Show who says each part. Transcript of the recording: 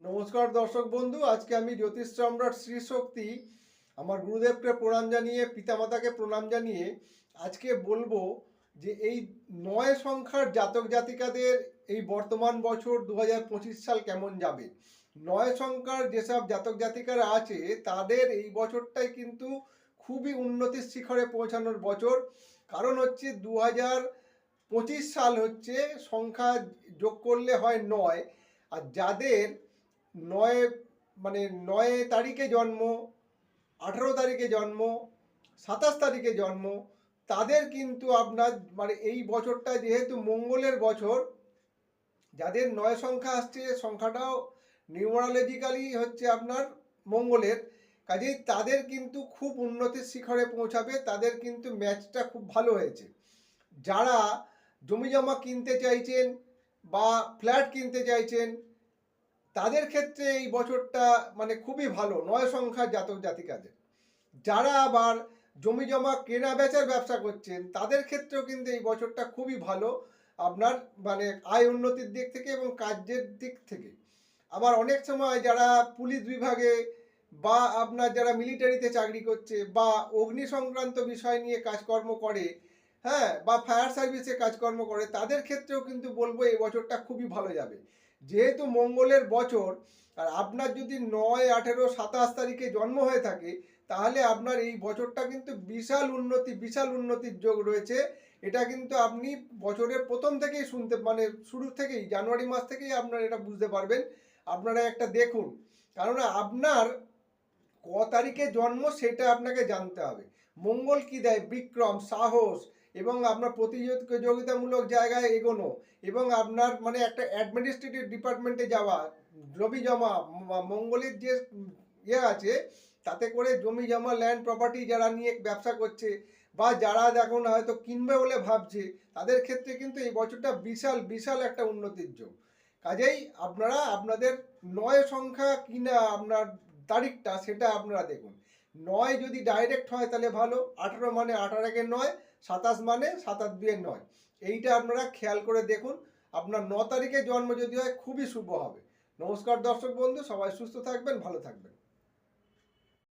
Speaker 1: নমস্কার দর্শক বন্ধু, আজকে আমি জ্যোতিষ সম্রাট শ্রী শক্তি আমার গুরুদেবকে প্রণাম জানিয়ে পিতামাতাকে প্রণাম জানিয়ে আজকে বলবো যে এই ৯ সংখ্যার জাতক জাতিকাদের এই বর্তমান বছর 2025 সাল কেমন যাবে। ৯ সংখ্যার যেসব জাতক জাতিকারা আছে তাদের এই বছরটাই কিন্তু খুবই উন্নতির শিখরে পৌঁছানোর বছর। কারণ হচ্ছে 2025 সাল হচ্ছে সংখ্যা যোগ করলে হয় ৯, আর যাদের ৯ মানে ৯ তারিখে জন্ম, 18 তারিখে জন্ম, 27 তারিখে জন্ম, তাদের কিন্তু আপনার মানে এই বছরটা যেহেতু মঙ্গলের বছর, যাদের ৯ সংখ্যা আসছে সংখ্যাটাও নিউমারোলজিক্যালি হচ্ছে আপনার মঙ্গলের, কাজেই তাদের কিন্তু খুব উন্নতির শিখরে পৌঁছাবে। তাদের কিন্তু ম্যাচটা খুব ভালো হয়েছে। যারা জমি জমা কিনতে চাইছেন বা ফ্ল্যাট কিনতে চাইছেন তাদের ক্ষেত্রে এই বছরটা মানে খুবই ভালো ৯ সংখ্যার জাতক জাতিকাদের। যারা আবার জমি জমা কেনা বেচার ব্যবসা করছেন তাদের ক্ষেত্রেও কিন্তু এই বছরটা খুবই ভালো আপনার মানে আয় উন্নতির দিক থেকে এবং কাজের দিক থেকে। আবার অনেক সময় যারা পুলিশ বিভাগে বা আপনার যারা মিলিটারিতে চাকরি করছে বা অগ্নি সংক্রান্ত বিষয় নিয়ে কাজকর্ম করে, হ্যাঁ, বা ফায়ার সার্ভিসে কাজকর্ম করে, তাদের ক্ষেত্রেও কিন্তু বলবো এই বছরটা খুবই ভালো যাবে। যেহেতু মঙ্গলের বছর আর আপনার যদি ৯, ১৮, ২৭ তারিখে জন্ম হয়ে থাকে তাহলে আপনার এই বছরটা কিন্তু বিশাল উন্নতির যোগ রয়েছে। এটা কিন্তু আপনি বছরের প্রথম থেকেই শুনতে মানে শুরু থেকেই জানুয়ারি মাস থেকেই আপনারা এটা বুঝতে পারবেন। আপনারা একটা দেখুন, কারণ আপনার ক তারিখে জন্ম সেটা আপনাকে জানতে হবে। মঙ্গল কি দেয়? বিক্রম, সাহস এবং আপনার প্রতিযোগিতামূলক জায়গায় এগোনো এবং আপনার মানে একটা অ্যাডমিনিস্ট্রেটিভ ডিপার্টমেন্টে যাওয়া, জমি জমা মঙ্গলের যে ইয়ে আছে তাতে করে জমি জমা ল্যান্ড প্রপার্টি যারা নিয়ে ব্যবসা করছে বা যারা এখন হয়তো কিনবে বলে ভাবছে তাদের ক্ষেত্রে কিন্তু এই বছরটা বিশাল একটা উন্নতির যোগ। কাজেই আপনারা আপনাদের ৯ সংখ্যা কিনা আপনার তারিখটা সেটা আপনারা দেখুন। ৯ যদি ডাইরেক্ট হয় তাহলে ভালো, ১৮ মানে ১৮ কে ৯, ২৭ মানে ৭ ২ ৯, এইটা আপনারা খেয়াল করে দেখুন। আপনার ৯ তারিখে জন্ম যদি হয় খুবই শুভ হবে। নমস্কার দর্শক বন্ধু, সবাই সুস্থ থাকবেন, ভালো থাকবেন।